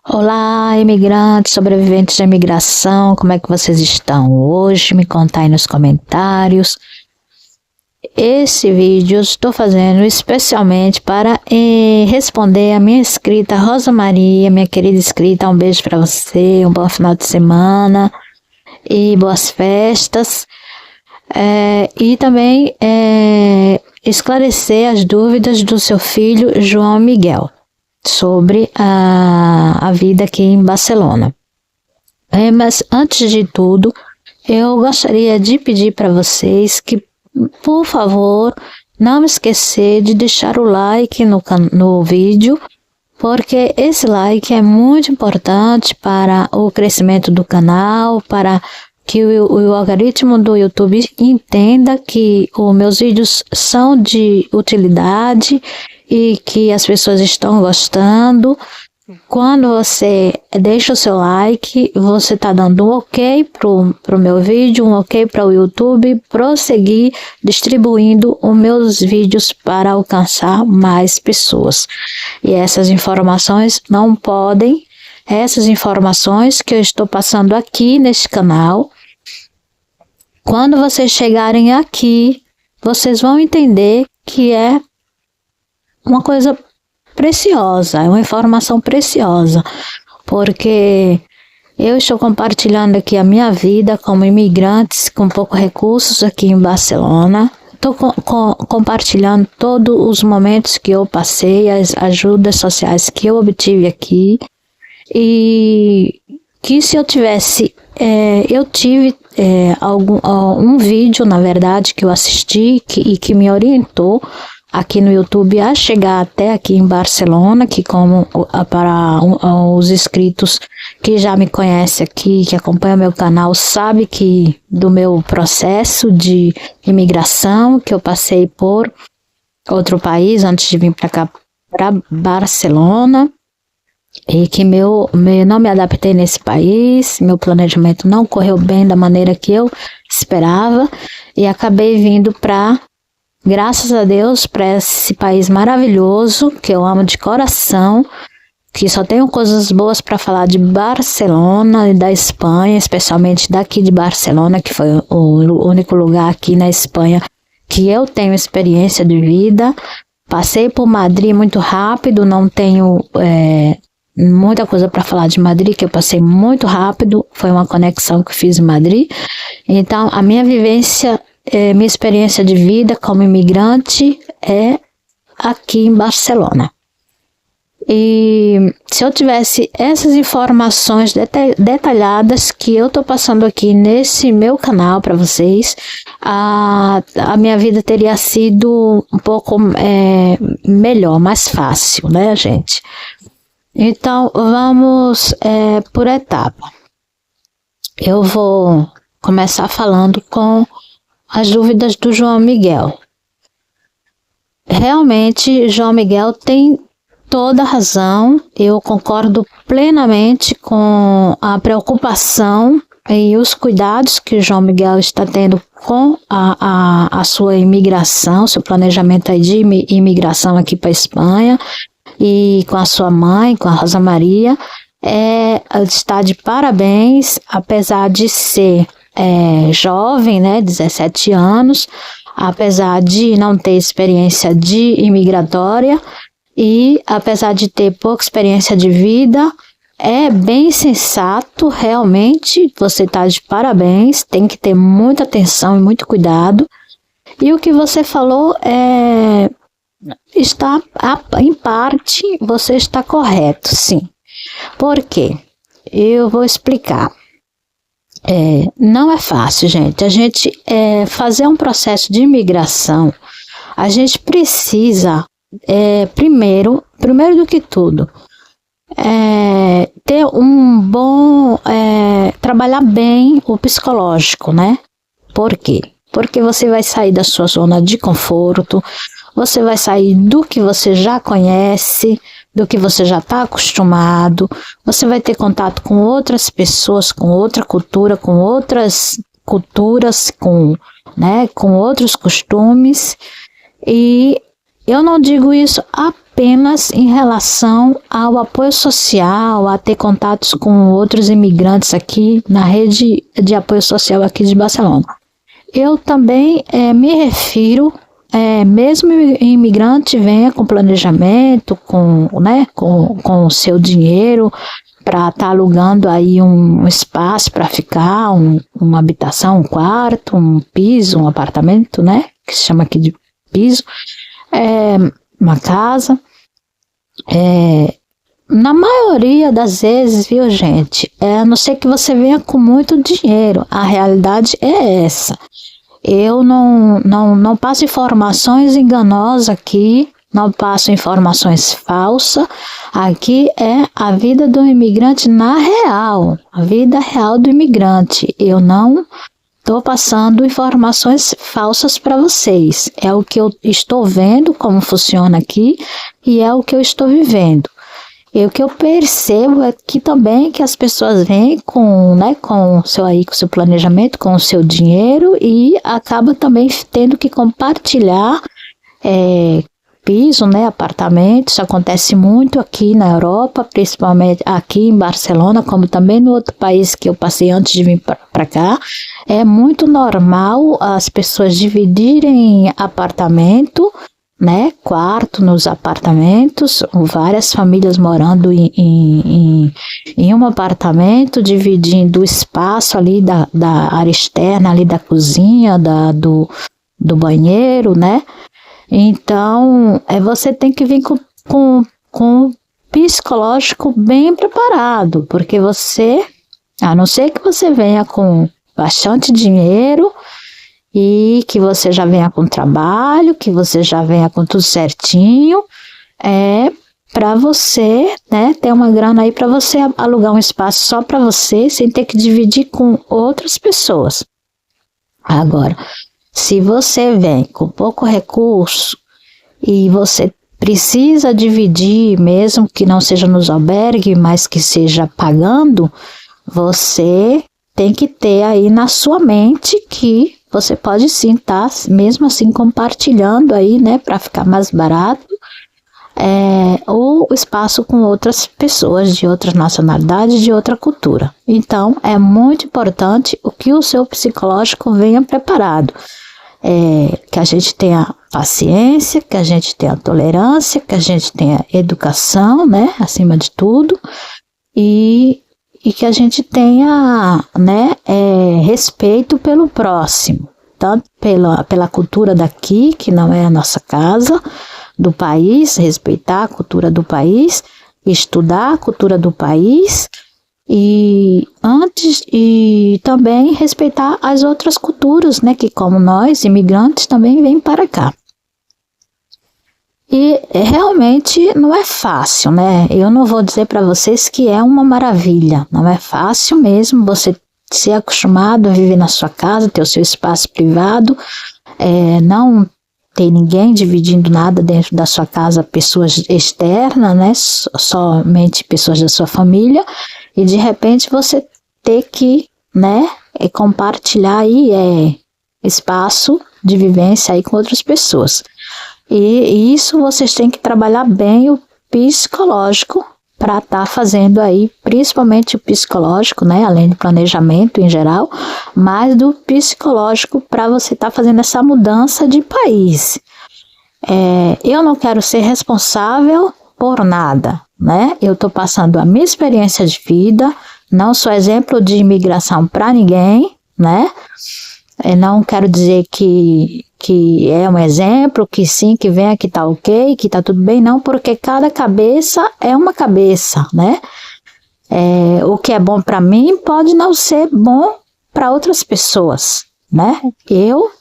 Olá, imigrantes, sobreviventes da imigração, como é que vocês estão hoje? Me conta aí nos comentários. Esse vídeo eu estou fazendo especialmente para responder a minha inscrita Rosa Maria, minha querida inscrita. Um beijo para você, um bom final de semana e boas festas. E também esclarecer as dúvidas do seu filho João Miguel sobre a vida aqui em Barcelona. Mas antes de tudo, eu gostaria de pedir para vocês que, por favor, não esquecer de deixar o like no vídeo, porque esse like é muito importante para o crescimento do canal, para que o algoritmo do YouTube entenda que os meus vídeos são de utilidade e que as pessoas estão gostando. Quando você deixa o seu like, você está dando um ok pro meu vídeo, um ok para o YouTube prosseguir distribuindo os meus vídeos para alcançar mais pessoas. E essas informações que eu estou passando aqui neste canal, quando vocês chegarem aqui, vocês vão entender que é uma coisa preciosa, é uma informação preciosa, porque eu estou compartilhando aqui a minha vida como imigrante com poucos recursos aqui em Barcelona. Estou compartilhando todos os momentos que eu passei, as ajudas sociais que eu obtive aqui, e que se eu tivesse, eu tive um vídeo, na verdade, que eu assisti e que me orientou aqui no YouTube a chegar até aqui em Barcelona, que para os inscritos que já me conhecem aqui, que acompanham meu canal, sabe que do meu processo de imigração, que eu passei por outro país antes de vir para cá, para Barcelona, e que não me adaptei nesse país, meu planejamento não correu bem da maneira que eu esperava, e acabei vindo graças a Deus, para esse país maravilhoso, que eu amo de coração, que só tenho coisas boas para falar de Barcelona e da Espanha, especialmente daqui de Barcelona, que foi o único lugar aqui na Espanha que eu tenho experiência de vida. Passei por Madrid muito rápido, não tenho muita coisa para falar de Madrid, que eu passei muito rápido, foi uma conexão que fiz em Madrid. Então, a minha vivência, minha experiência de vida como imigrante é aqui em Barcelona. E se eu tivesse essas informações detalhadas que eu estou passando aqui nesse meu canal para vocês, a minha vida teria sido um pouco melhor, mais fácil, né, gente? Então, vamos por etapa. Eu vou começar falando com as dúvidas do João Miguel. Realmente, João Miguel tem toda a razão. Eu concordo plenamente com a preocupação e os cuidados que o João Miguel está tendo com a sua imigração, seu planejamento aí de imigração aqui para a Espanha, e com a sua mãe, com a Rosa Maria. Está de parabéns, apesar de ser jovem, né, 17 anos, apesar de não ter experiência de imigratória e apesar de ter pouca experiência de vida, é bem sensato, realmente. Você está de parabéns, tem que ter muita atenção e muito cuidado. E o que você falou está, em parte, você está correto, sim. Por quê? Eu vou explicar. Não é fácil, gente. A gente fazer um processo de imigração, a gente precisa, primeiro do que tudo, ter um bom, trabalhar bem o psicológico, né? Por quê? Porque você vai sair da sua zona de conforto, você vai sair do que você já conhece, do que você já está acostumado, você vai ter contato com outras pessoas, com outra cultura, com outras culturas, com outros costumes. E eu não digo isso apenas apenas em relação ao apoio social, a ter contatos com outros imigrantes aqui na rede de apoio social aqui de Barcelona. Eu também me refiro, mesmo o imigrante venha com planejamento, com o seu dinheiro, para estar alugando aí um espaço para ficar, uma habitação, um quarto, um piso, um apartamento, né? Que se chama aqui de piso, uma casa. Na maioria das vezes, viu, gente? A não ser que você venha com muito dinheiro. A realidade é essa. Eu não passo informações enganosas aqui. Não passo informações falsas. Aqui é a vida do imigrante na real, a vida real do imigrante. Eu não estou passando informações falsas para vocês. É o que eu estou vendo, como funciona aqui, e é o que eu estou vivendo. E o que eu percebo é que também que as pessoas vêm com o seu planejamento, com o seu dinheiro, e acaba também tendo que compartilhar piso, apartamento. Isso acontece muito aqui na Europa, principalmente aqui em Barcelona, como também no outro país que eu passei antes de vir para cá. É muito normal as pessoas dividirem apartamento, quarto nos apartamentos, várias famílias morando em um apartamento, dividindo o espaço ali da área externa, ali da cozinha, do banheiro, Então, você tem que vir com o psicológico bem preparado, porque você, a não ser que você venha com bastante dinheiro e que você já venha com trabalho, que você já venha com tudo certinho, para você, ter uma grana aí para você alugar um espaço só para você, sem ter que dividir com outras pessoas. Agora, se você vem com pouco recurso e você precisa dividir, mesmo que não seja nos albergues, mas que seja pagando, você tem que ter aí na sua mente que você pode sim estar, mesmo assim, compartilhando aí, para ficar mais barato, o espaço com outras pessoas de outras nacionalidades, de outra cultura. Então, é muito importante que o seu psicológico venha preparado. Que a gente tenha paciência, que a gente tenha tolerância, que a gente tenha educação, acima de tudo, e que a gente tenha, respeito pelo próximo, tanto pela cultura daqui, que não é a nossa casa, do país, respeitar a cultura do país, estudar a cultura do país, e também respeitar as outras culturas, que como nós, imigrantes, também vêm para cá. E realmente não é fácil, Eu não vou dizer para vocês que é uma maravilha, não é fácil mesmo você ser acostumado a viver na sua casa, ter o seu espaço privado, não ter ninguém dividindo nada dentro da sua casa, pessoas externas, somente pessoas da sua família, e de repente você ter que, compartilhar aí espaço de vivência aí com outras pessoas. E isso vocês têm que trabalhar bem o psicológico para estar fazendo aí, principalmente o psicológico, além do planejamento em geral, mas do psicológico para você estar fazendo essa mudança de país. Eu não quero ser responsável por nada, Eu estou passando a minha experiência de vida, não sou exemplo de imigração para ninguém, Eu não quero dizer que é um exemplo, que sim, que venha, que tá ok, que tá tudo bem, não, porque cada cabeça é uma cabeça, O que é bom para mim pode não ser bom para outras pessoas, Eu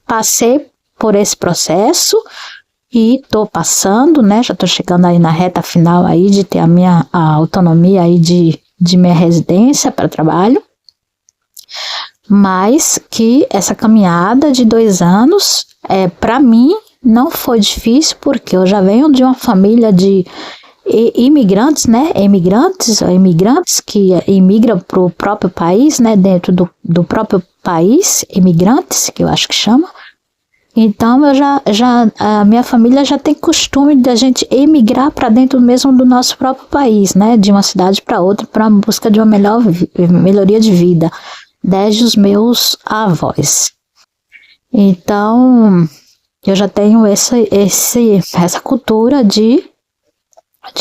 passei por esse processo e tô passando, já tô chegando aí na reta final aí de ter a autonomia aí de minha residência para trabalho, mas que essa caminhada de 2 anos, para mim, não foi difícil, porque eu já venho de uma família de imigrantes, imigrantes que imigram para o próprio país, dentro do próprio país, imigrantes, que eu acho que chama, Então a minha família já tem costume de a gente emigrar para dentro mesmo do nosso próprio país, né? De uma cidade para outra, para busca de uma melhoria de vida, desde os meus avós. Então, eu já tenho essa cultura de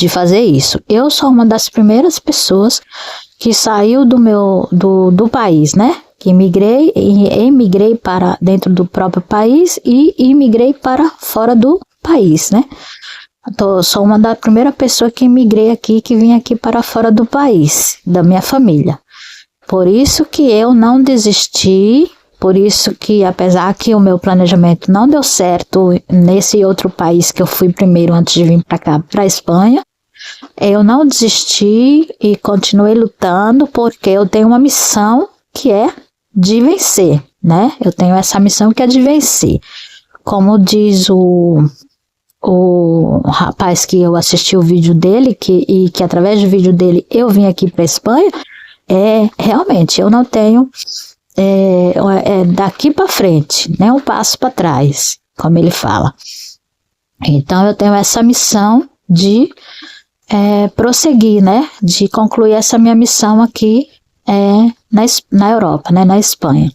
fazer isso. Eu sou uma das primeiras pessoas que saiu do país, né? Que emigrei para dentro do próprio país e imigrei para fora do país, né? Sou uma da primeira pessoa que emigrei aqui, que vim aqui para fora do país, da minha família. Por isso que eu não desisti, por isso que apesar que o meu planejamento não deu certo nesse outro país que eu fui primeiro antes de vir para cá, para a Espanha, eu não desisti e continuei lutando porque eu tenho uma missão que é de vencer, né? Eu tenho essa missão que é de vencer. Como diz o rapaz que eu assisti o vídeo dele, que através do vídeo dele eu vim aqui para a Espanha, realmente eu não tenho daqui para frente, nem um passo para trás, como ele fala. Então eu tenho essa missão de prosseguir, né? De concluir essa minha missão aqui na Europa, né, na Espanha.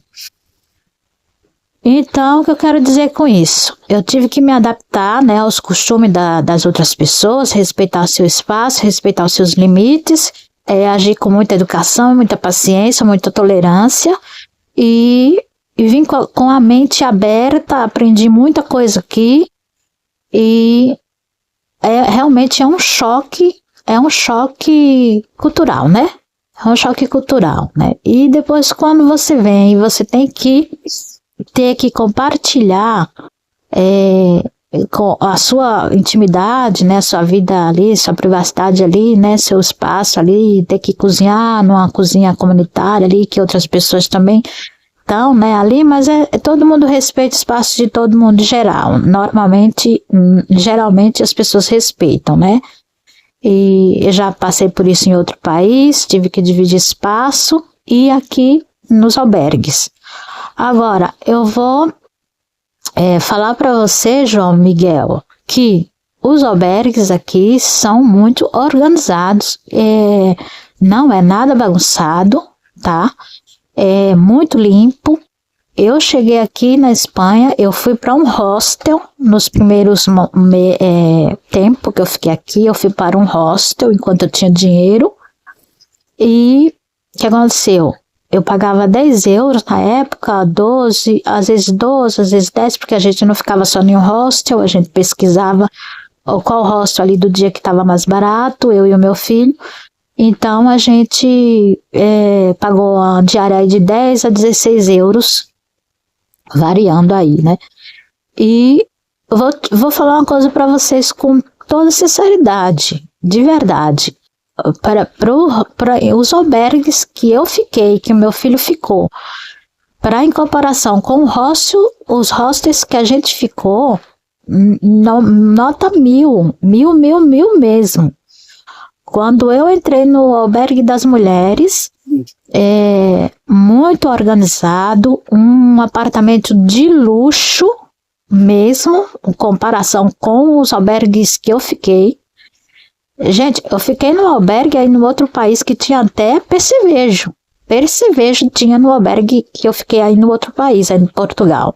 Então, o que eu quero dizer com isso? Eu tive que me adaptar, né, aos costumes das outras pessoas, respeitar o seu espaço, respeitar os seus limites, agir com muita educação, muita paciência, muita tolerância e vim com a mente aberta, aprendi muita coisa aqui e realmente é um choque cultural, né? É um choque cultural, né? E depois quando você vem, você tem que ter que compartilhar com a sua intimidade, né? Sua vida ali, sua privacidade ali, né? Seu espaço ali, ter que cozinhar numa cozinha comunitária ali, que outras pessoas também estão, né? Ali, mas todo mundo respeita o espaço de todo mundo em geral. Geralmente as pessoas respeitam, né? E eu já passei por isso em outro país, tive que dividir espaço e aqui nos albergues. Agora, eu vou falar para você, João Miguel, que os albergues aqui são muito organizados, não é nada bagunçado, tá? É muito limpo. Eu cheguei aqui na Espanha, eu fui para um hostel, nos primeiros tempos que eu fiquei aqui, eu fui para um hostel enquanto eu tinha dinheiro. E o que aconteceu? Eu pagava 10 euros na época, 12, às vezes 10, porque a gente não ficava só em um hostel, a gente pesquisava qual hostel ali do dia que estava mais barato, eu e o meu filho. Então a gente pagou a diária aí de 10 a 16 euros, variando aí, né? E vou falar uma coisa para vocês com toda sinceridade, de verdade. Para os albergues que eu fiquei, que o meu filho ficou, em comparação com os hostels que a gente ficou, nota 1000 mesmo. Quando eu entrei no albergue das mulheres, muito organizado, um apartamento de luxo mesmo, em comparação com os albergues que eu fiquei. Gente, eu fiquei no albergue aí no outro país que tinha até percevejo. Percevejo tinha no albergue que eu fiquei aí no outro país, aí em Portugal.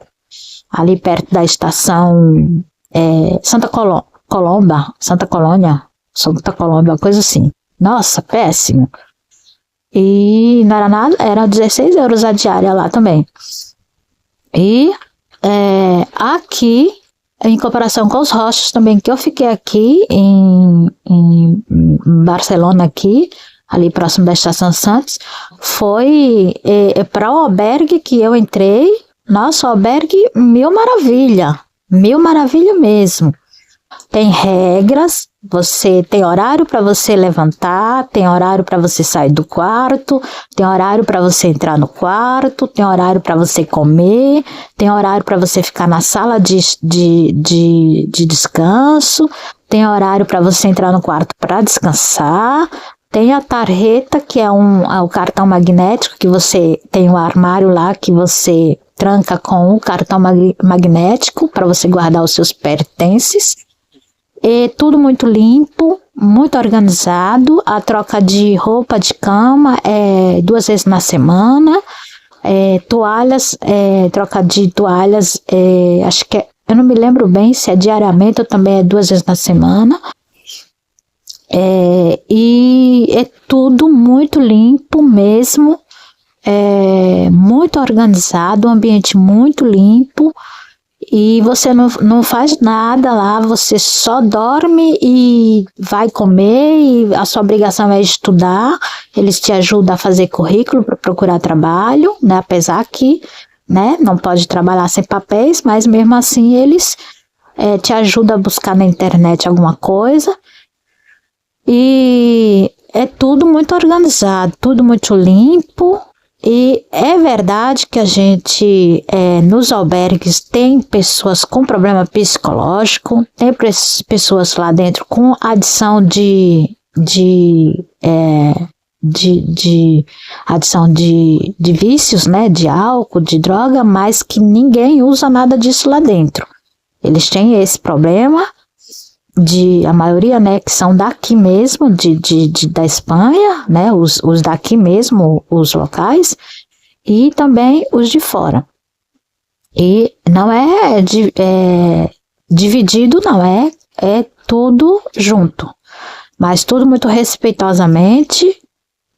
Ali perto da estação Santa Colônia, uma coisa assim. Nossa, péssimo. E não era nada, era 16 euros a diária lá também. E aqui, em comparação com os hostels também que eu fiquei aqui em Barcelona aqui, ali próximo da Estação Santos, foi para o albergue que eu entrei. Nossa, o albergue mil maravilha mesmo. Tem regras, você tem horário para você levantar, tem horário para você sair do quarto, tem horário para você entrar no quarto, tem horário para você comer, tem horário para você ficar na sala de descanso, tem horário para você entrar no quarto para descansar, tem a tarjeta, que é o cartão magnético, que você tem um armário lá que você tranca com o cartão magnético para você guardar os seus pertences. E tudo muito limpo, muito organizado. A troca de roupa de cama é 2 vezes na semana. Toalhas, troca de toalhas, acho que eu não me lembro bem se é diariamente ou também é 2 vezes na semana. E é tudo muito limpo mesmo, muito organizado, um ambiente muito limpo. E você não faz nada lá, você só dorme e vai comer, e a sua obrigação é estudar. Eles te ajudam a fazer currículo para procurar trabalho, né? Apesar que, né, não pode trabalhar sem papéis, mas mesmo assim eles te ajudam a buscar na internet alguma coisa. E é tudo muito organizado, tudo muito limpo. E é verdade que a gente, nos albergues, tem pessoas com problema psicológico, tem pessoas lá dentro com adição adição de vícios, né, de álcool, de droga, mas que ninguém usa nada disso lá dentro. Eles têm esse problema, a maioria, né, que são daqui mesmo, da Espanha, né, os daqui mesmo, os locais, e também os de fora. E não é dividido, não, é tudo junto, mas tudo muito respeitosamente.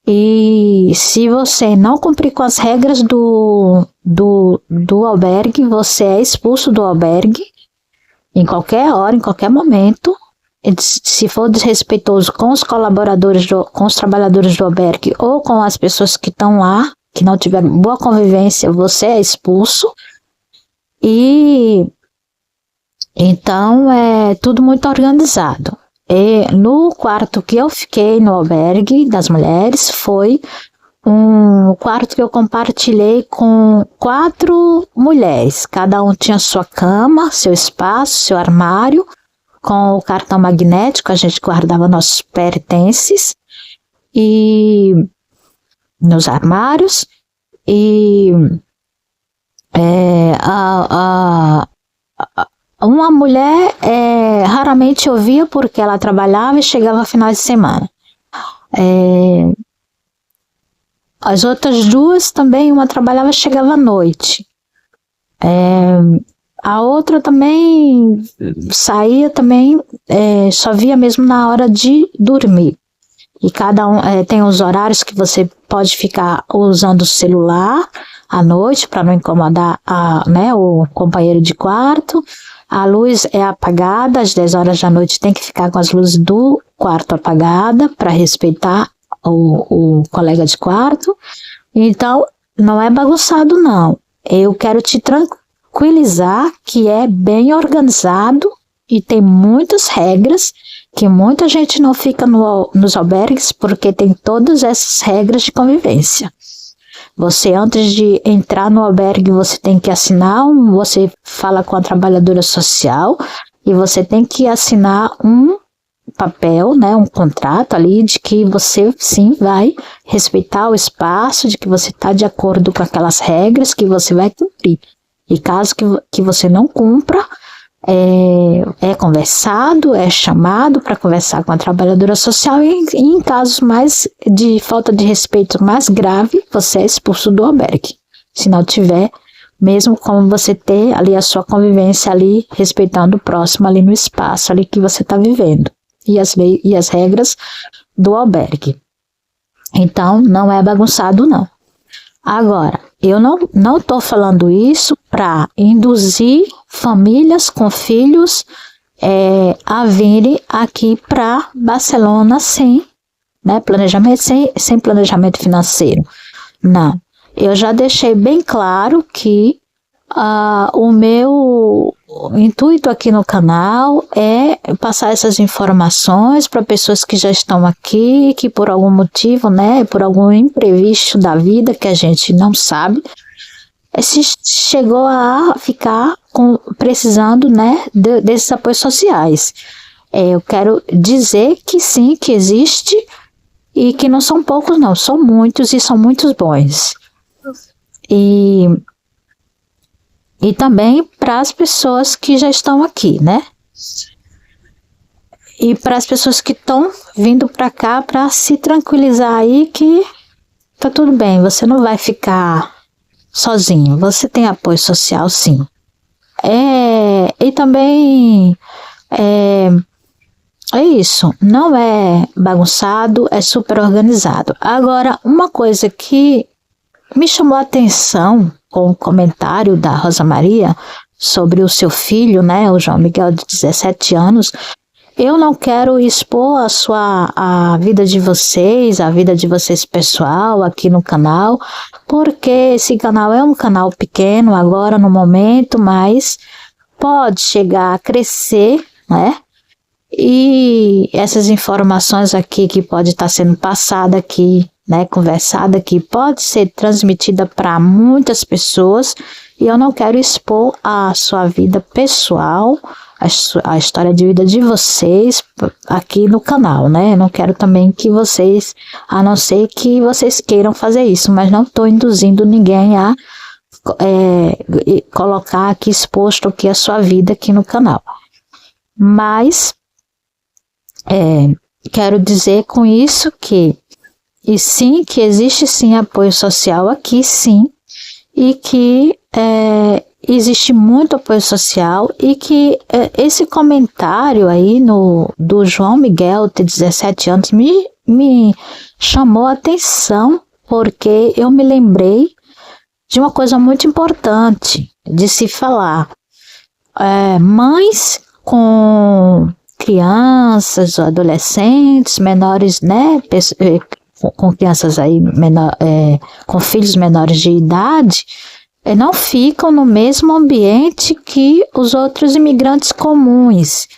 E se você não cumprir com as regras do albergue, você é expulso do albergue em qualquer hora, em qualquer momento. Se for desrespeitoso com os colaboradores, com os trabalhadores do albergue ou com as pessoas que estão lá, que não tiveram boa convivência, você é expulso. E então é tudo muito organizado. E no quarto que eu fiquei no albergue das mulheres, foi um quarto que eu compartilhei com 4 mulheres. Cada um tinha sua cama, seu espaço, seu armário. Com o cartão magnético, a gente guardava nossos pertences e nos armários. E uma mulher raramente eu via porque ela trabalhava e chegava final de semana. As outras 2 também, uma trabalhava e chegava à noite. A outra também saía também, só via mesmo na hora de dormir. E cada um tem os horários que você pode ficar usando o celular à noite para não incomodar o companheiro de quarto. A luz é apagada, às 10 horas da noite tem que ficar com as luzes do quarto apagada para respeitar o colega de quarto. Então, não é bagunçado, não. Eu quero te tranquilizar que é bem organizado e tem muitas regras que muita gente não fica nos albergues porque tem todas essas regras de convivência. Você, antes de entrar no albergue, você tem que assinar, você fala com a trabalhadora social e você tem que assinar um papel, né, um contrato ali de que você sim vai respeitar o espaço, de que você está de acordo com aquelas regras que você vai cumprir. E caso que você não cumpra, é conversado, é chamado para conversar com a trabalhadora social e em casos mais de falta de respeito mais grave, você é expulso do albergue. Se não tiver, mesmo como você ter ali a sua convivência ali, respeitando o próximo ali no espaço ali que você está vivendo. E as regras do albergue. Então, não é bagunçado, não. Agora, eu não estou falando isso para induzir famílias com filhos a virem aqui para Barcelona sem planejamento, sem planejamento financeiro. Não. Eu já deixei bem claro que o meu intuito aqui no canal é passar essas informações para pessoas que já estão aqui, que por algum motivo, né, por algum imprevisto da vida que a gente não sabe, se chegou a ficar precisando, né, desses apoios sociais. Eu quero dizer que sim, que existe e que não são poucos não, são muitos e são muitos bons. E E também para as pessoas que já estão aqui, né? E para as pessoas que estão vindo para cá para se tranquilizar aí que tá tudo bem, você não vai ficar sozinho, você tem apoio social sim. E também é isso, não é bagunçado, é super organizado. Agora, uma coisa que me chamou a atenção com o comentário da Rosa Maria sobre o seu filho, né, o João Miguel de 17 anos, eu não quero expor a vida de vocês, a vida de vocês pessoal aqui no canal, porque esse canal é um canal pequeno agora no momento, mas pode chegar a crescer, né? E essas informações aqui que pode estar sendo passada aqui, né, conversada aqui, pode ser transmitida para muitas pessoas e eu não quero expor a sua vida pessoal, a história de vida de vocês aqui no canal, né? Eu não quero também que vocês, a não ser que vocês queiram fazer isso, mas não estou induzindo ninguém a colocar aqui exposto aqui a sua vida aqui no canal. Mas quero dizer com isso que existe sim apoio social aqui, sim, e que existe muito apoio social e que esse comentário aí do João Miguel, de 17 anos, me chamou a atenção, porque eu me lembrei de uma coisa muito importante de se falar. Mães com crianças ou adolescentes menores, né, com crianças aí com filhos menores de idade, não ficam no mesmo ambiente que os outros imigrantes comuns,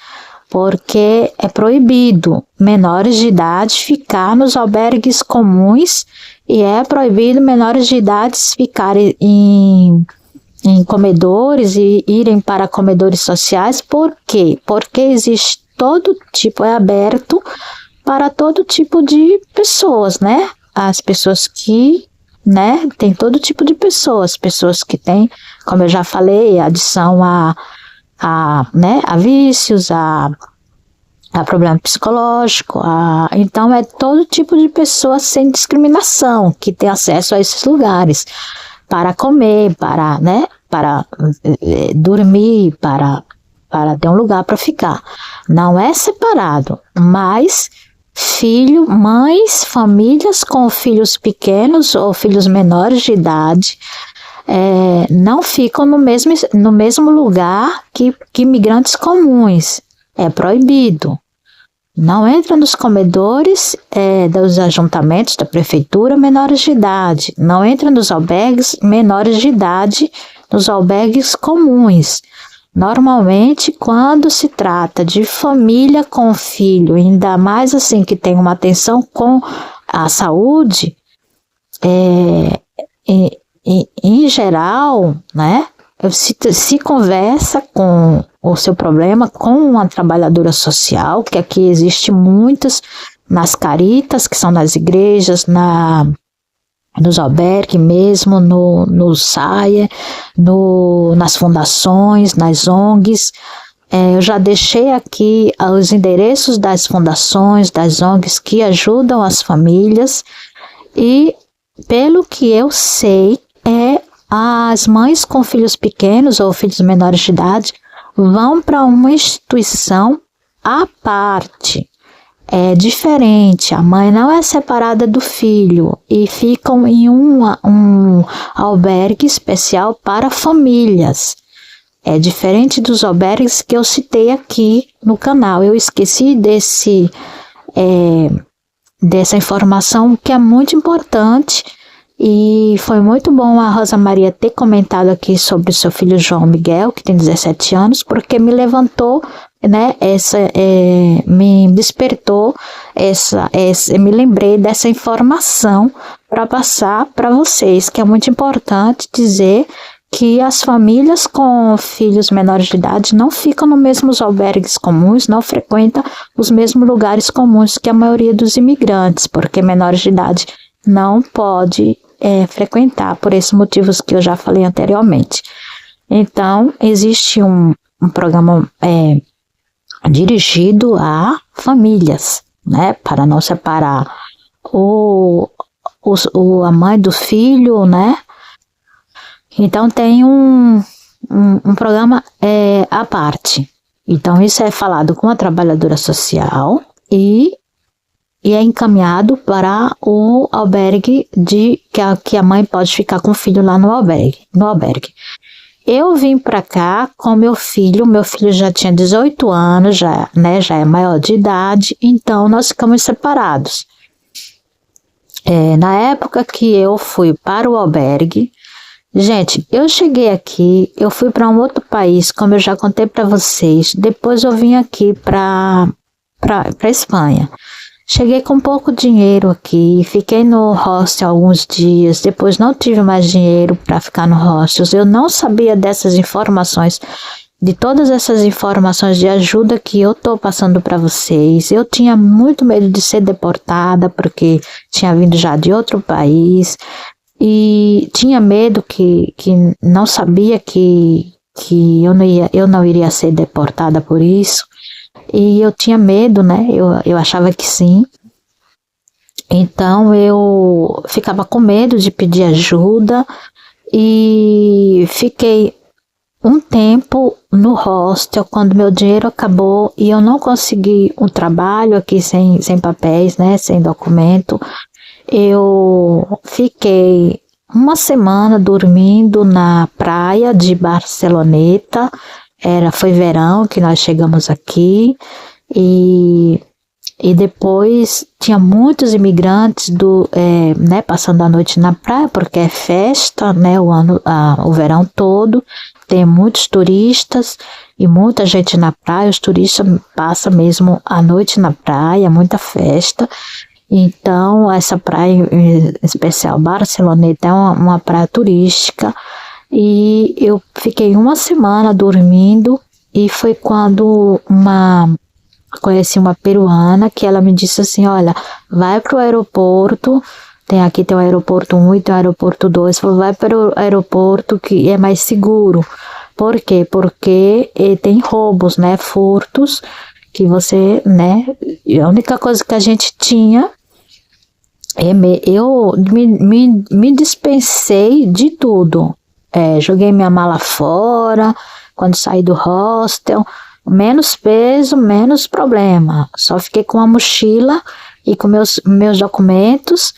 porque é proibido menores de idade ficar nos albergues comuns e é proibido menores de idade ficarem em comedores e irem para comedores sociais. Por quê? Porque existe todo tipo, é aberto para todo tipo de pessoas, né? As pessoas que, né, tem todo tipo de pessoas que têm, como eu já falei, adição a vícios, a problema psicológico, então é todo tipo de pessoa sem discriminação que tem acesso a esses lugares para comer, para dormir, para ter um lugar para ficar. Não é separado, mas mães, famílias com filhos pequenos ou filhos menores de idade não ficam no mesmo lugar que imigrantes comuns. É proibido. Não entra nos comedores dos ajuntamentos da prefeitura menores de idade. Não entra nos albergues menores de idade, nos albergues comuns. Normalmente, quando se trata de família com filho, ainda mais assim que tem uma atenção com a saúde, em geral, né, se conversa com o seu problema com uma trabalhadora social, que aqui existe muitas, nas caritas, que são nas igrejas, nos albergues mesmo, no SAIA, nas fundações, nas ONGs. Eu já deixei aqui os endereços das fundações, das ONGs que ajudam as famílias, e pelo que eu sei, as mães com filhos pequenos ou filhos menores de idade vão para uma instituição à parte. É diferente, a mãe não é separada do filho e ficam em um albergue especial para famílias. É diferente dos albergues que eu citei aqui no canal. Eu esqueci dessa informação que é muito importante, e foi muito bom a Rosa Maria ter comentado aqui sobre o seu filho João Miguel, que tem 17 anos, porque me levantou, né, me despertou, me lembrei dessa informação para passar para vocês, que é muito importante dizer que as famílias com filhos menores de idade não ficam nos mesmos albergues comuns, não frequentam os mesmos lugares comuns que a maioria dos imigrantes, porque menores de idade não pode frequentar, por esses motivos que eu já falei anteriormente. Então, existe um programa dirigido a famílias, né, para não separar a mãe do filho, né? Então tem um programa à parte. Então isso é falado com a trabalhadora social e é encaminhado para o albergue que a mãe pode ficar com o filho lá no albergue. Eu vim para cá com meu filho já tinha 18 anos, já é maior de idade, então nós ficamos separados. Na época que eu fui para o albergue, gente, eu cheguei aqui, eu fui para um outro país, como eu já contei para vocês, depois eu vim aqui para Espanha. Cheguei com pouco dinheiro aqui, fiquei no hostel alguns dias, depois não tive mais dinheiro para ficar no hostel. Eu não sabia dessas informações, de todas essas informações de ajuda que eu estou passando para vocês. Eu tinha muito medo de ser deportada, porque tinha vindo já de outro país, e tinha medo que não sabia que eu não iria ser deportada por isso. E eu tinha medo, né? Eu achava que sim. Então eu ficava com medo de pedir ajuda e fiquei um tempo no hostel quando meu dinheiro acabou e eu não consegui um trabalho aqui sem papéis, né? Sem documento. Eu fiquei uma semana dormindo na praia de Barceloneta. Foi verão que nós chegamos aqui e depois tinha muitos imigrantes passando a noite na praia, porque é festa, né, o verão todo, tem muitos turistas e muita gente na praia. Os turistas passam mesmo a noite na praia, muita festa. Então essa praia em especial Barceloneta é uma praia turística. E eu fiquei uma semana dormindo e foi quando conheci uma peruana que ela me disse assim, olha, vai para o aeroporto, aqui tem o aeroporto 1 e tem o aeroporto 2, falou, vai para o aeroporto que é mais seguro. Por quê? Porque tem roubos, né, furtos, que você, né, a única coisa que a gente tinha, eu me dispensei de tudo. Joguei minha mala fora, quando saí do hostel, menos peso, menos problema. Só fiquei com a mochila e com meus documentos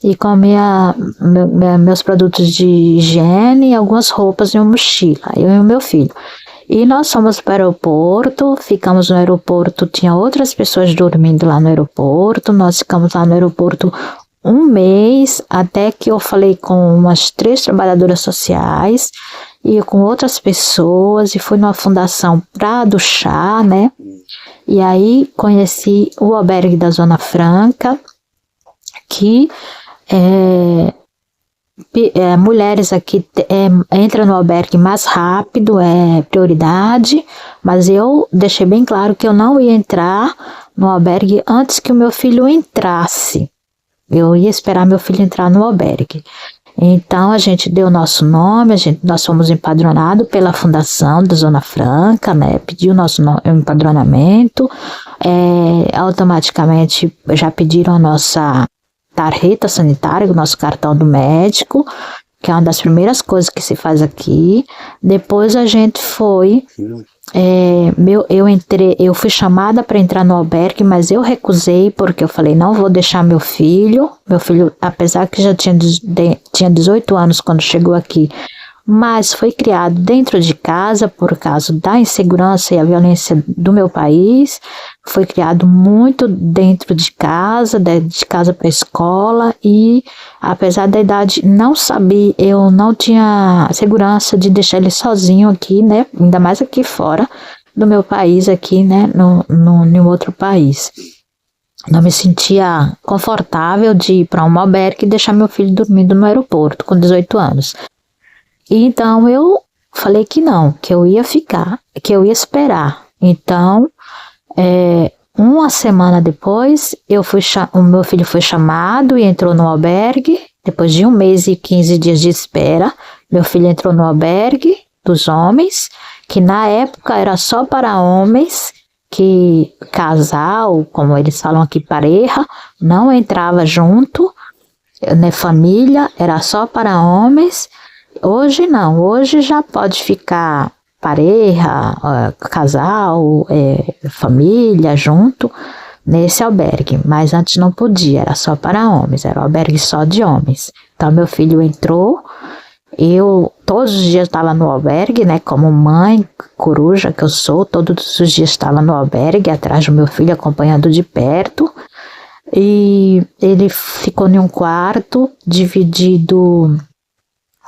e com meus produtos de higiene e algumas roupas em uma mochila, eu e o meu filho. E nós fomos para o aeroporto, ficamos no aeroporto, tinha outras pessoas dormindo lá no aeroporto, nós ficamos lá no aeroporto um mês, até que eu falei com umas 3 trabalhadoras sociais e com outras pessoas, e fui numa fundação Prado Chá, né? E aí conheci o albergue da Zona Franca, que mulheres aqui entram no albergue mais rápido, é prioridade, mas eu deixei bem claro que eu não ia entrar no albergue antes que o meu filho entrasse. Eu ia esperar meu filho entrar no albergue. Então a gente deu nosso nome, nós fomos empadronados pela Fundação da Zona Franca, né? Pediu nosso empadronamento, automaticamente já pediram a nossa tarjeta sanitária, o nosso cartão do médico, que é uma das primeiras coisas que se faz aqui. Depois a gente foi, eu fui chamada para entrar no albergue, mas eu recusei porque eu falei, não vou deixar meu filho, apesar que já tinha 18 anos quando chegou aqui, mas foi criado dentro de casa por causa da insegurança e a violência do meu país. Foi criado muito dentro de casa para a escola, e apesar da idade, não sabia, eu não tinha segurança de deixar ele sozinho aqui, né? Ainda mais aqui fora do meu país, aqui, né? Em outro país. Não me sentia confortável de ir para um albergue e deixar meu filho dormindo no aeroporto com 18 anos. Então eu falei que não, que eu ia ficar, que eu ia esperar. Então, uma semana depois, o meu filho foi chamado e entrou no albergue. Depois de 1 mês e 15 dias de espera, meu filho entrou no albergue dos homens, que na época era só para homens, que casal, como eles falam aqui, pareja, não entrava junto, né, família, era só para homens. Hoje não, hoje já pode ficar pareja, casal, família junto nesse albergue, mas antes não podia, era só para homens, era um albergue só de homens. Então meu filho entrou, eu todos os dias estava no albergue, né, como mãe coruja que eu sou, todos os dias estava no albergue, atrás do meu filho, acompanhando de perto, e ele ficou em um quarto dividido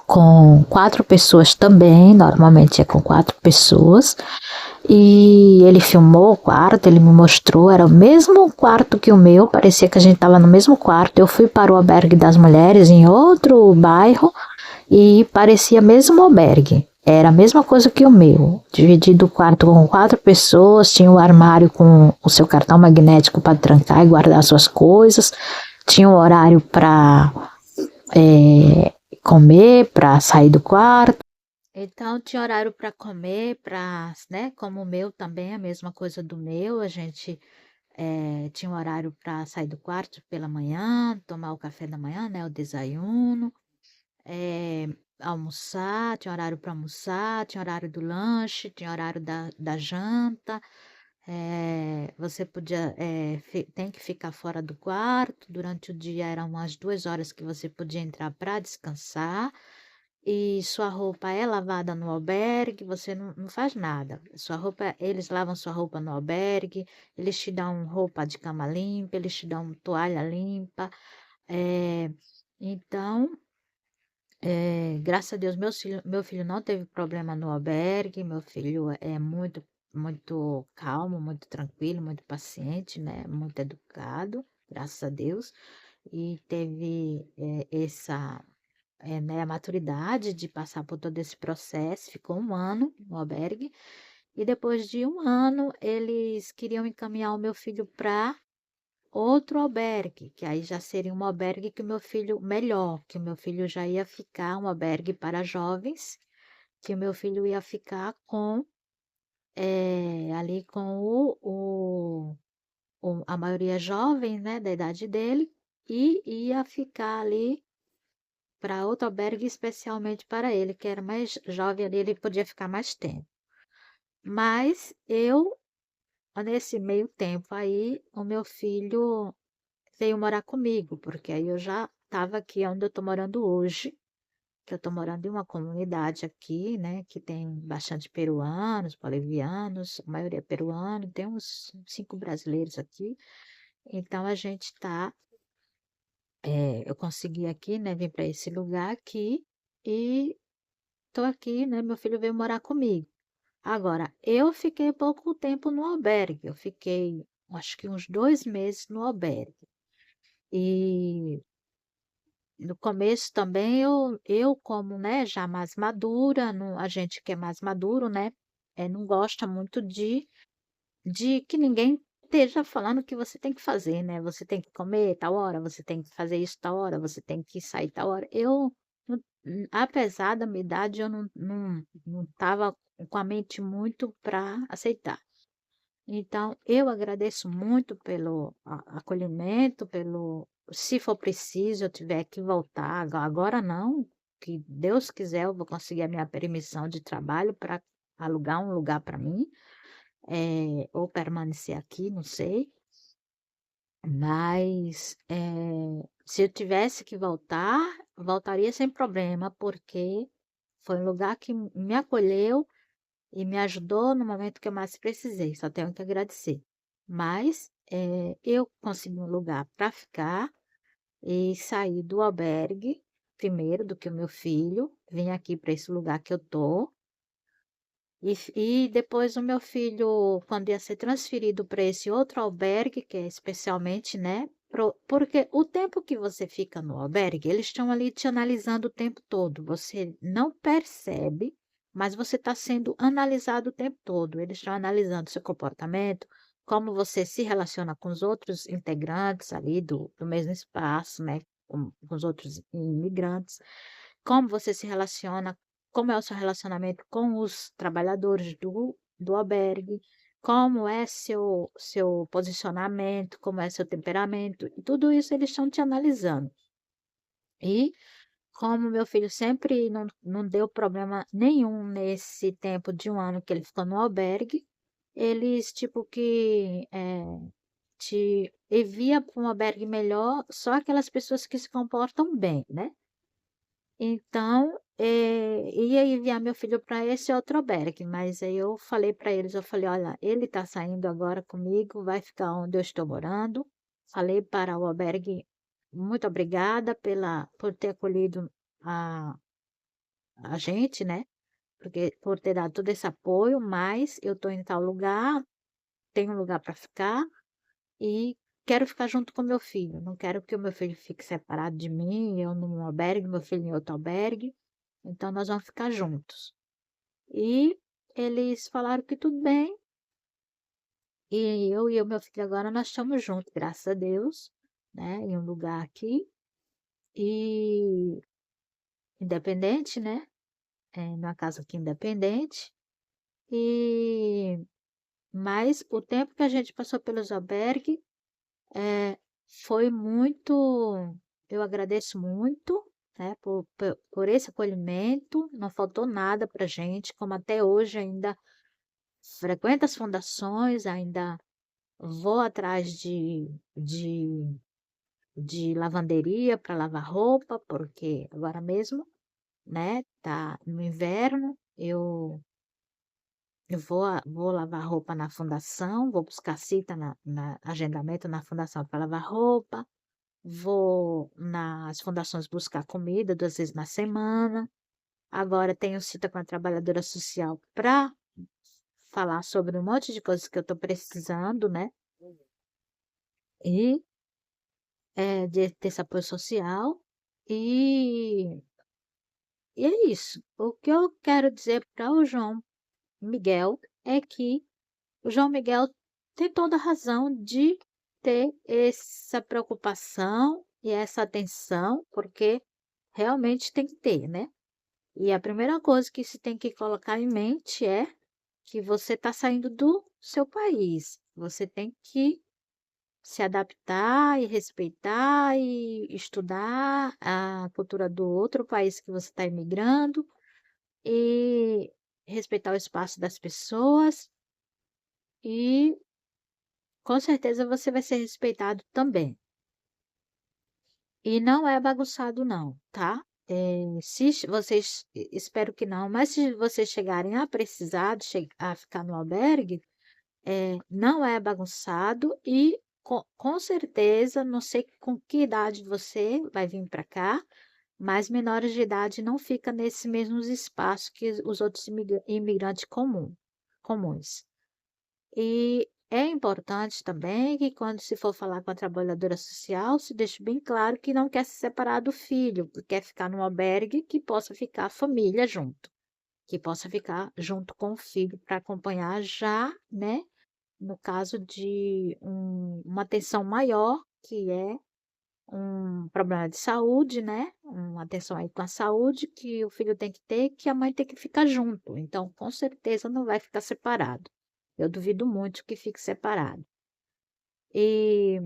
com 4 pessoas também, normalmente é com 4 pessoas, e ele filmou o quarto, ele me mostrou, era o mesmo quarto que o meu, parecia que a gente estava no mesmo quarto. Eu fui para o albergue das mulheres em outro bairro e parecia mesmo albergue, era a mesma coisa que o meu, dividido o quarto com 4 pessoas, tinha o armário com o seu cartão magnético para trancar e guardar suas coisas, tinha um horário para comer, para sair do quarto. Então tinha horário para comer, para, né, como o meu também, a mesma coisa do meu, a gente tinha um horário para sair do quarto pela manhã, tomar o café da manhã, né, o desayuno, eh, almoçar, tinha horário para almoçar, tinha horário do lanche, tinha horário da janta, você podia, tem que ficar fora do quarto, durante o dia eram umas 2 horas que você podia entrar para descansar, e sua roupa é lavada no albergue, você não faz nada. Sua roupa, eles lavam sua roupa no albergue, eles te dão roupa de cama limpa, eles te dão toalha limpa. eh, então, graças a Deus, meu filho não teve problema no albergue, meu filho é muito, muito calmo, muito tranquilo, muito paciente, né? Muito educado, graças a Deus, e teve né, a maturidade de passar por todo esse processo, ficou 1 ano no albergue, e depois de 1 ano eles queriam encaminhar o meu filho para outro albergue, que aí já seria um albergue que o meu filho, melhor, que o meu filho já ia ficar, um albergue para jovens, que o meu filho ia ficar com, ali com a maioria jovem, né, da idade dele, e ia ficar ali para outro albergue especialmente para ele, que era mais jovem ali, ele podia ficar mais tempo. Mas eu, nesse meio tempo aí, o meu filho veio morar comigo, porque aí eu já estava aqui onde eu estou morando hoje, que eu estou morando em uma comunidade aqui, né, que tem bastante peruanos, bolivianos, a maioria é peruano, tem uns 5 brasileiros aqui. Então a gente está, eu consegui aqui, né, vir para esse lugar aqui e estou aqui, né, meu filho veio morar comigo. Agora, eu fiquei pouco tempo no albergue, eu fiquei, acho que uns 2 meses no albergue. E no começo também eu como, né, já mais madura, não, a gente que é mais maduro, né, não gosta muito de que ninguém esteja falando o que você tem que fazer, né? Você tem que comer tal hora, você tem que fazer isso tal hora, você tem que sair tal hora. Eu, apesar da minha idade, eu não estava com a mente muito para aceitar. Então, eu agradeço muito pelo acolhimento, pelo, se for preciso, eu tiver que voltar, agora não, que Deus quiser, eu vou conseguir a minha permissão de trabalho para alugar um lugar para mim, ou permanecer aqui, não sei, mas se eu tivesse que voltar, voltaria sem problema, porque foi um lugar que me acolheu e me ajudou no momento que eu mais precisei, só tenho que agradecer. Mas eu consegui um lugar para ficar e saí do albergue primeiro do que o meu filho, vim aqui para esse lugar que eu tô. E depois o meu filho, quando ia ser transferido para esse outro albergue, que é especialmente, né? Porque o tempo que você fica no albergue, eles estão ali te analisando o tempo todo. Você não percebe, mas você está sendo analisado o tempo todo. Eles estão analisando seu comportamento, como você se relaciona com os outros integrantes ali do mesmo espaço, né? Com os outros imigrantes, como você se relaciona como é o seu relacionamento com os trabalhadores do albergue, como é seu posicionamento, como é seu temperamento, e tudo isso eles estão te analisando. E como meu filho sempre não deu problema nenhum nesse tempo de 1 ano que ele ficou no albergue, eles tipo que, te envia para um albergue melhor só aquelas pessoas que se comportam bem, né. Então, ia enviar meu filho para esse outro albergue, mas aí eu falei para eles, eu falei: "Olha, ele está saindo agora comigo, vai ficar onde eu estou morando". Falei para o albergue: "Muito obrigada por ter acolhido a a gente, né, porque por ter dado todo esse apoio, mas eu estou em tal lugar, tenho um lugar para ficar e quero ficar junto com meu filho, não quero que o meu filho fique separado de mim, eu num albergue, meu filho em outro albergue, então nós vamos ficar juntos". E eles falaram que tudo bem, e eu e o meu filho agora nós estamos juntos, graças a Deus, né, em um lugar aqui, e independente, né, numa casa aqui independente, e mas o tempo que a gente passou pelos albergues, eh, foi muito, eu agradeço muito, né, por esse acolhimento, não faltou nada pra gente, como até hoje ainda frequento as fundações, ainda vou atrás de lavanderia para lavar roupa, porque agora mesmo, né, tá no inverno, eu vou lavar roupa na fundação, vou buscar cita na agendamento na fundação para lavar roupa, vou nas fundações buscar comida 2 vezes na semana. Agora tenho cita com a trabalhadora social para falar sobre um monte de coisas que eu estou precisando, né, e, de ter esse apoio social, e é isso. O que eu quero dizer para o João Miguel é que o João Miguel tem toda a razão de ter essa preocupação e essa atenção, porque realmente tem que ter, né. E a primeira coisa que se tem que colocar em mente é que você está saindo do seu país, você tem que se adaptar e respeitar e estudar a cultura do outro país que você está imigrando, e respeitar o espaço das pessoas, e com certeza você vai ser respeitado também. E não é bagunçado não, tá? Se vocês, espero que não, mas se vocês chegarem a precisar a ficar no albergue, não é bagunçado e com certeza, não sei com que idade você vai vir para cá, mas menores de idade não fica nesses mesmos espaços que os outros imigrantes comuns. E é importante também que quando se for falar com a trabalhadora social, se deixe bem claro que não quer se separar do filho, que quer ficar num albergue que possa ficar a família junto, que possa ficar junto com o filho para acompanhar já, né, no caso de uma atenção maior, que é um problema de saúde, né, uma atenção aí com a saúde que o filho tem que ter, que a mãe tem que ficar junto, então com certeza não vai ficar separado. Eu duvido muito que fique separado. E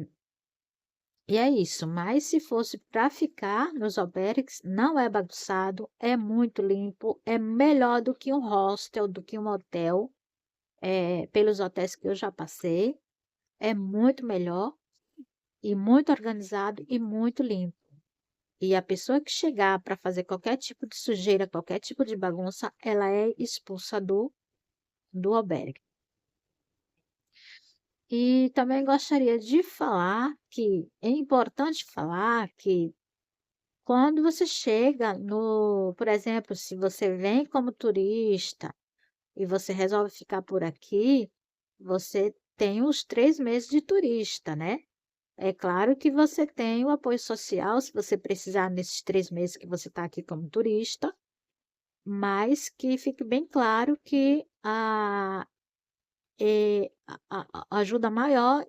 é isso, mas se fosse para ficar nos albergues, não é bagunçado, é muito limpo, é melhor do que um hostel, do que um hotel, pelos hotéis que eu já passei, é muito melhor e muito organizado e muito limpo. E a pessoa que chegar para fazer qualquer tipo de sujeira, qualquer tipo de bagunça, ela é expulsa do albergue. E também gostaria de falar que é importante falar que quando você chega no, por exemplo, se você vem como turista e você resolve ficar por aqui, você tem os 3 meses de turista, né? É claro que você tem o apoio social se você precisar nesses 3 meses que você está aqui como turista, mas que fique bem claro que a ajuda maior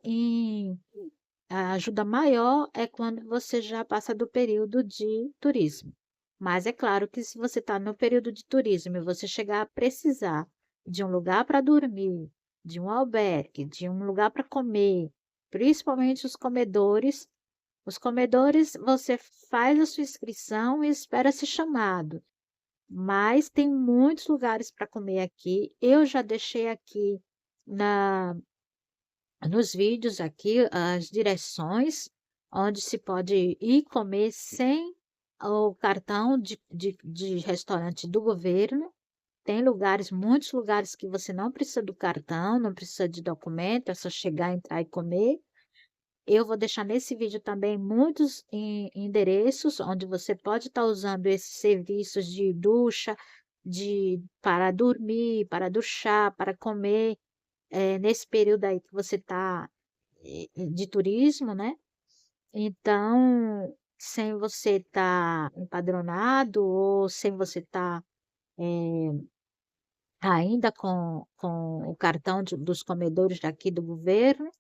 a ajuda maior é quando você já passa do período de turismo. Mas é claro que se você está no período de turismo e você chegar a precisar de um lugar para dormir, de um albergue, de um lugar para comer, principalmente os comedores você faz a sua inscrição e espera ser chamado. Mas tem muitos lugares para comer aqui. Eu já deixei aqui na nos vídeos aqui as direções onde se pode ir comer sem o cartão de restaurante do governo. Tem lugares, muitos lugares que você não precisa do cartão, não precisa de documento, é só chegar, entrar e comer. Eu vou deixar nesse vídeo também muitos endereços onde você pode estar usando esses serviços de ducha, para dormir, para duchar, para comer, nesse período aí que você está de turismo, né? Então, sem você estar empadronado ou sem você estar ainda com o cartão dos comedores daqui do governo,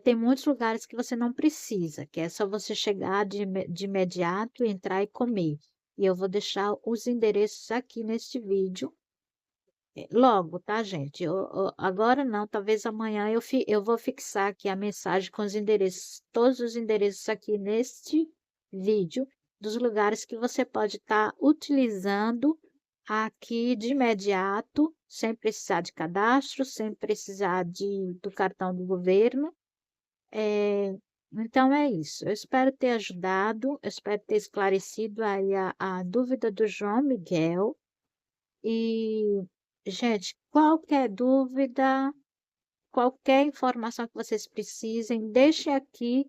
tem muitos lugares que você não precisa, que é só você chegar de imediato, entrar e comer. E eu vou deixar os endereços aqui neste vídeo. Logo, tá, gente? Agora não, talvez amanhã eu vou fixar aqui a mensagem com os endereços, todos os endereços aqui neste vídeo, dos lugares que você pode estar utilizando aqui de imediato, sem precisar de cadastro, sem precisar do cartão do governo. Então é isso. Eu espero ter ajudado, eu espero ter esclarecido aí a dúvida do João Miguel. E, gente, qualquer dúvida, qualquer informação que vocês precisem, deixem aqui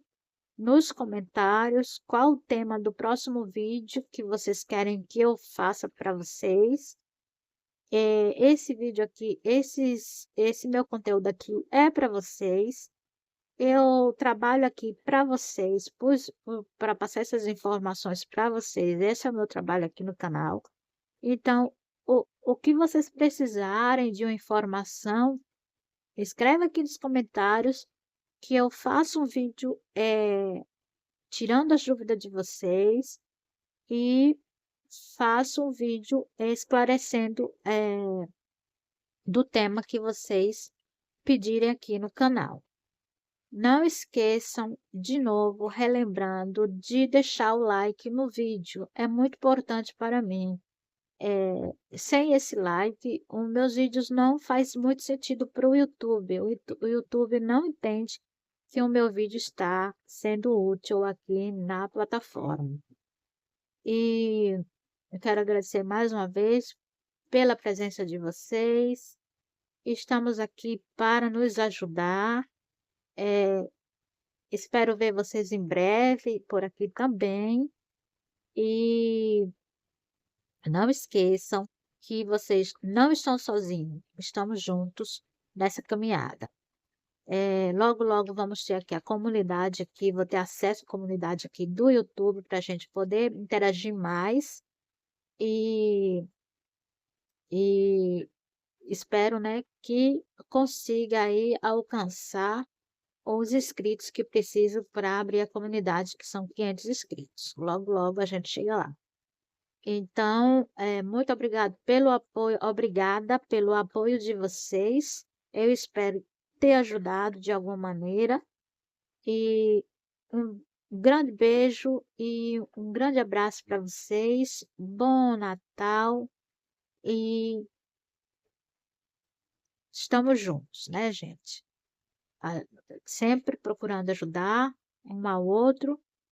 nos comentários qual o tema do próximo vídeo que vocês querem que eu faça para vocês. Esse vídeo aqui, esse meu conteúdo aqui é para vocês. Eu trabalho aqui para vocês, para passar essas informações para vocês. Esse é o meu trabalho aqui no canal. Então, o que vocês precisarem de uma informação, escreve aqui nos comentários que eu faço um vídeo tirando as dúvidas de vocês e faço um vídeo esclarecendo do tema que vocês pedirem aqui no canal. Não esqueçam, de novo, relembrando, de deixar o like no vídeo. É muito importante para mim. Sem esse like, os meus vídeos não faz muito sentido para o YouTube. O YouTube não entende que o meu vídeo está sendo útil aqui na plataforma. E eu quero agradecer mais uma vez pela presença de vocês. Estamos aqui para nos ajudar. Espero ver vocês em breve por aqui também. E não esqueçam que vocês não estão sozinhos, estamos juntos nessa caminhada. Logo, logo vamos ter aqui a comunidade aqui, vou ter acesso à comunidade aqui do YouTube para a gente poder interagir mais e, e espero, né, que consiga aí alcançar os inscritos que preciso para abrir a comunidade, que são 500 inscritos. Logo, logo a gente chega lá. Então, muito obrigada pelo apoio de vocês. Eu espero ter ajudado de alguma maneira. E um grande beijo e um grande abraço para vocês. Bom Natal e estamos juntos, né, gente? Sempre procurando ajudar um ao outro